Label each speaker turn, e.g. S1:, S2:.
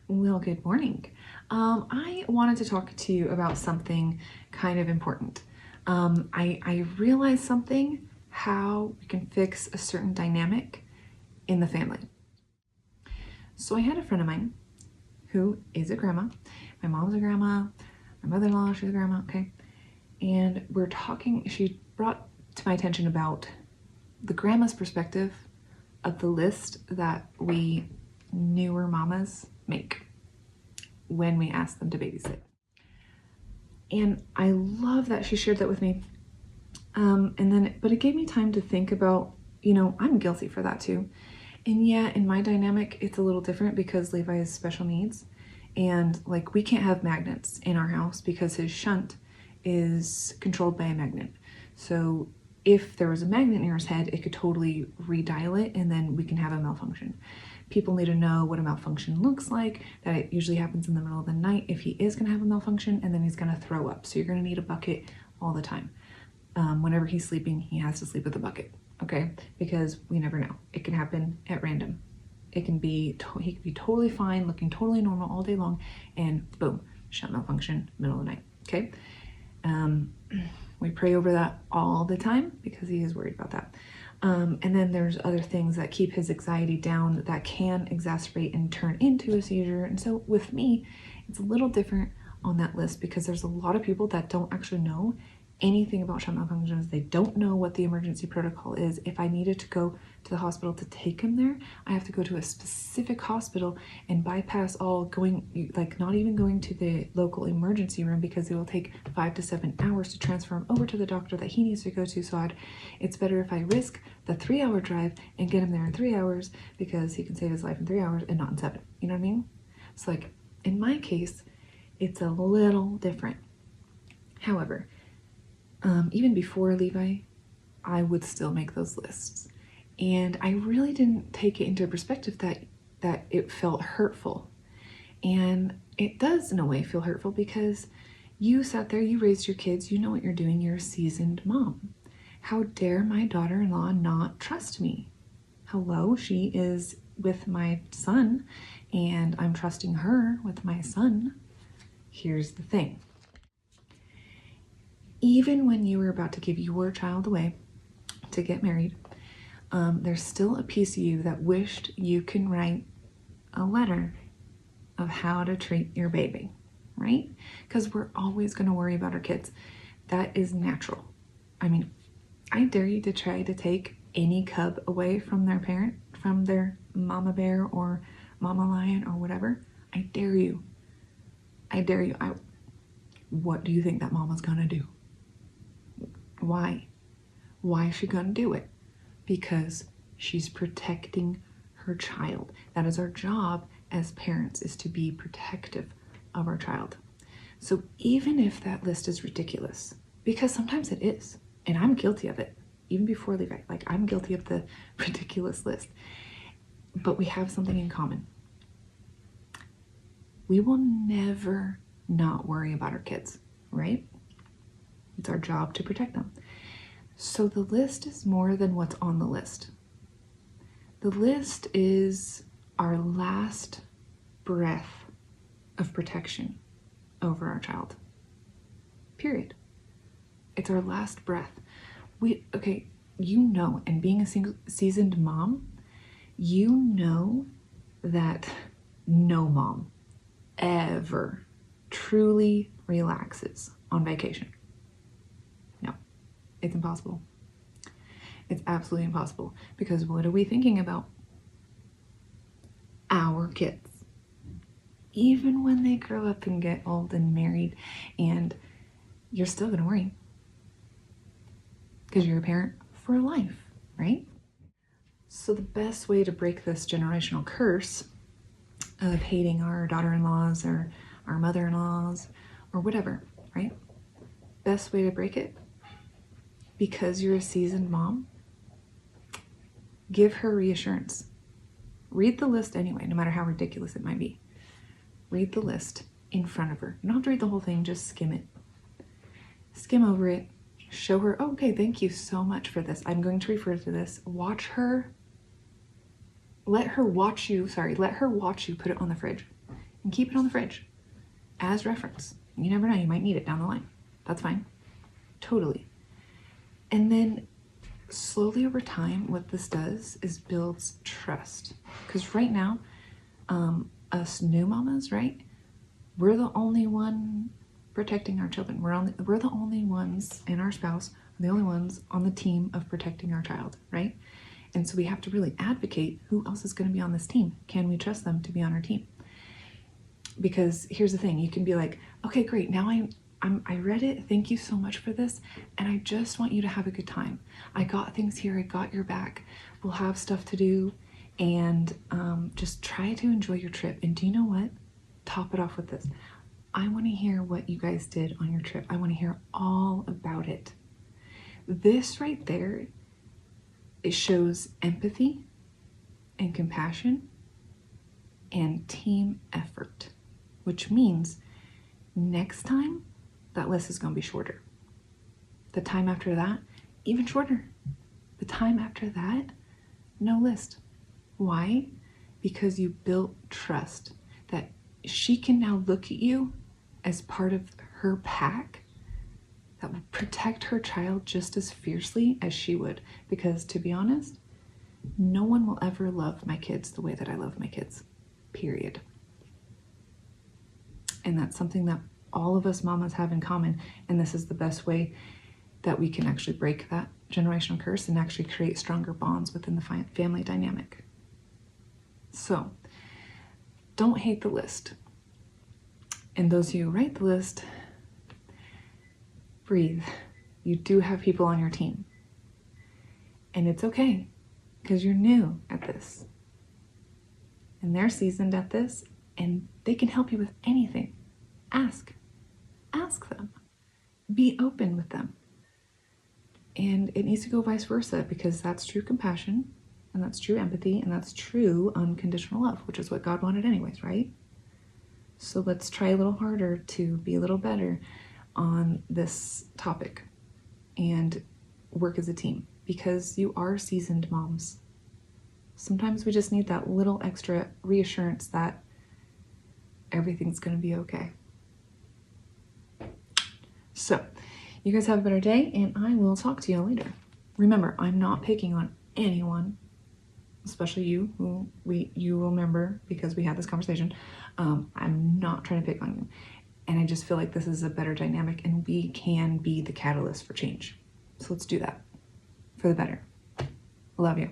S1: Well, good morning. I wanted to talk to you about something kind of important. I realized something, how we can fix a certain dynamic in the family. So I had a friend of mine who is a grandma. My mom's a grandma, my mother-in-law, she's a grandma, okay? And we're talking, she brought to my attention about the grandma's perspective of the list that we newer mamas make when we ask them to babysit. And I love that she shared that with me. But it gave me time to think about, I'm guilty for that too. And yeah, in my dynamic, it's a little different because Levi has special needs. And like, we can't have magnets in our house because his shunt is controlled by a magnet. So if there was a magnet near his head, it could totally redial it and then we can have a malfunction. People need to know what a malfunction looks like, that it usually happens in the middle of the night if he is going to have a malfunction, and then he's going to throw up. So you're going to need a bucket all the time. Whenever he's sleeping, he has to sleep with a bucket, okay? Because we never know. It can happen at random. It can be, he could be totally fine, looking totally normal all day long, and boom, shunt malfunction, middle of the night, okay? We pray over that all the time because he is worried about that. And then there's other things that keep his anxiety down that can exacerbate and turn into a seizure. And so with me, it's a little different on that list because there's a lot of people that don't actually know anything about shunt malfunctions. They don't know what the emergency protocol is. If I needed to go to the hospital to take him there, I have to go to a specific hospital and bypass all going, like not even going to the local emergency room because it will take 5 to 7 hours to transfer him over to the doctor that he needs to go to. So it's better if I risk the 3-hour drive and get him there in 3 hours because he can save his life in 3 hours and not in 7. You know what I mean? So like in my case, it's a little different. However, even before Levi, I would still make those lists. And I really didn't take it into perspective that it felt hurtful. And it does in a way feel hurtful because you sat there, you raised your kids, you know what you're doing, you're a seasoned mom. How dare my daughter-in-law not trust me? Hello, she is with my son and I'm trusting her with my son. Here's the thing. Even when you were about to give your child away to get married, there's still a piece of you that wished you can write a letter of how to treat your baby, right? Because we're always going to worry about our kids. That is natural. I mean, I dare you to try to take any cub away from their parent, from their mama bear or mama lion or whatever. I dare you. I dare you. What do you think that mama's going to do? Why? Why is she going to do it? Because she's protecting her child. That is our job as parents, is to be protective of our child. So even if that list is ridiculous, because sometimes it is, and I'm guilty of it, even before Levi, like I'm guilty of the ridiculous list, but we have something in common. We will never not worry about our kids, right? It's our job to protect them. So the list is more than what's on the list. The list is our last breath of protection over our child. Period. It's our last breath. And being a seasoned mom, you know that no mom ever truly relaxes on vacation. It's impossible. It's absolutely impossible because what are we thinking about? Our kids. Even when they grow up and get old and married, and you're still gonna worry because you're a parent for life, right? So the best way to break this generational curse of hating our daughter-in-laws or our mother-in-laws or whatever, right? Best way to break it, because you're a seasoned mom, give her reassurance. Read the list anyway, no matter how ridiculous it might be. Read the list in front of her. You don't have to read the whole thing, just skim it. Skim over it, show her, oh, okay, thank you so much for this. I'm going to refer to this. Watch her, let her watch you put it on the fridge and keep it on the fridge as reference. You never know, you might need it down the line. That's fine. Totally. And then slowly over time, what this does is builds trust. Because right now, us new mamas, right? We're the only one protecting our children. We're the only ones, and our spouse are the only ones on the team of protecting our child, right? And so we have to really advocate who else is going to be on this team. Can we trust them to be on our team? Because here's the thing, you can be like, okay, great, now I read it, thank you so much for this, and I just want you to have a good time. I got things here, I got your back, we'll have stuff to do, and just try to enjoy your trip. And do you know what? Top it off with this. I want to hear what you guys did on your trip. I want to hear all about it. This right there, it shows empathy and compassion and team effort, which means next time that list is going to be shorter. The time after that, even shorter. The time after that, no list. Why? Because you built trust that she can now look at you as part of her pack that will protect her child just as fiercely as she would. Because to be honest, no one will ever love my kids the way that I love my kids, period. And that's something that all of us mamas have in common. And this is the best way that we can actually break that generational curse and actually create stronger bonds within the family dynamic. So don't hate the list. And those of you who write the list, breathe. You do have people on your team. And it's okay, because you're new at this. And they're seasoned at this, and they can help you with anything. Ask them. Be open with them. And it needs to go vice versa, because that's true compassion, and that's true empathy, and that's true unconditional love, which is what God wanted anyways, right? So let's try a little harder to be a little better on this topic and work as a team, because you are seasoned moms. Sometimes we just need that little extra reassurance that everything's going to be okay. So you guys have a better day, and I will talk to you later. Remember, I'm not picking on anyone, especially you, who you remember because we had this conversation. I'm not trying to pick on you. And I just feel like this is a better dynamic, and we can be the catalyst for change. So let's do that for the better. Love you.